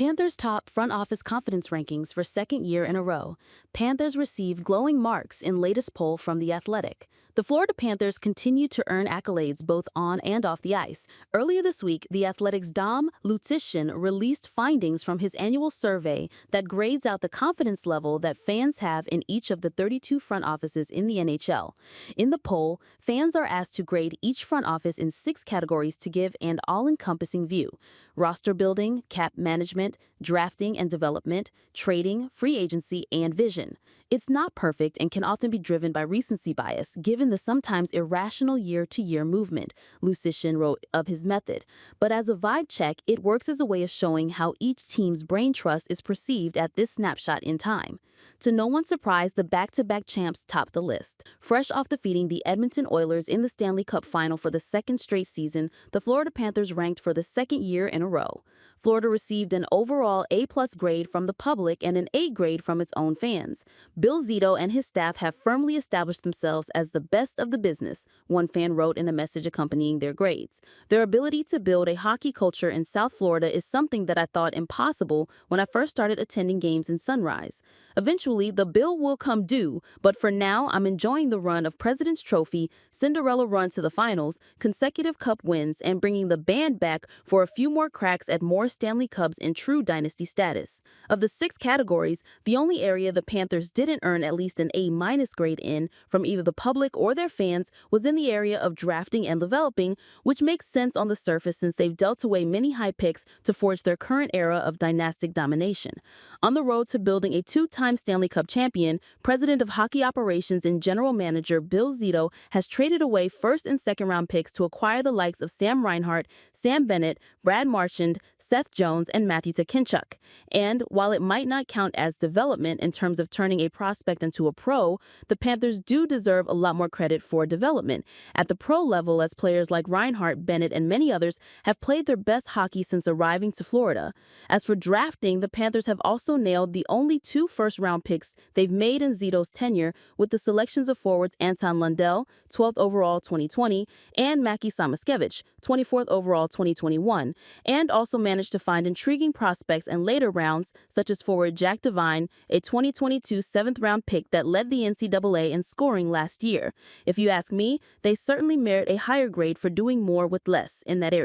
Panthers top front office confidence rankings for second year in a row. Panthers receive glowing marks in latest poll from The Athletic. The Florida Panthers continue to earn accolades both on and off the ice. Earlier this week, The Athletic's Dom Luszczyszyn released findings from his annual survey that grades out the confidence level that fans have in each of the 32 front offices in the NHL. In the poll, fans are asked to grade each front office in 6 categories to give an all-encompassing view: roster building, cap management, drafting and development, trading, free agency, and vision. It's not perfect and can often be driven by recency bias, given the sometimes irrational year-to-year movement, Luszczyszyn wrote of his method. But as a vibe check, it works as a way of showing how each team's brain trust is perceived at this snapshot in time. To no one's surprise, the back-to-back champs topped the list. Fresh off defeating the Edmonton Oilers in the Stanley Cup Final for the second straight season, the Florida Panthers ranked for the second year in a row. Florida received an overall A+ grade from the public and an A grade from its own fans. Bill Zito and his staff have firmly established themselves as the best of the business, one fan wrote in a message accompanying their grades. Their ability to build a hockey culture in South Florida is something that I thought impossible when I first started attending games in Sunrise. Eventually, the bill will come due, but for now, I'm enjoying the run of President's Trophy, Cinderella run to the finals, consecutive cup wins, and bringing the band back for a few more cracks at more Stanley Cups in true dynasty status. Of the 6 categories, the only area the Panthers didn't earn at least an A- grade in from either the public or their fans was in the area of drafting and developing, which makes sense on the surface since they've dealt away many high picks to forge their current era of dynastic domination. On the road to building a 2-time Stanley Cup champion, President of Hockey Operations and General Manager Bill Zito has traded away first and second round picks to acquire the likes of Sam Reinhart, Sam Bennett, Brad Marchand, Seth Jones, and Matthew Tkachuk. And while it might not count as development in terms of turning a prospect into a pro, the Panthers do deserve a lot more credit for development at the pro level, as players like Reinhart, Bennett, and many others have played their best hockey since arriving to Florida. As for drafting, the Panthers have also nailed the only 2 first-round picks they've made in Zito's tenure with the selections of forwards Anton Lundell, 12th overall 2020, and Mackie, 24th overall 2021, and also managed to find intriguing prospects in later rounds, such as forward Jack Devine, a 2022 7th-round pick that led the NCAA in scoring last year. If you ask me, they certainly merit a higher grade for doing more with less in that area.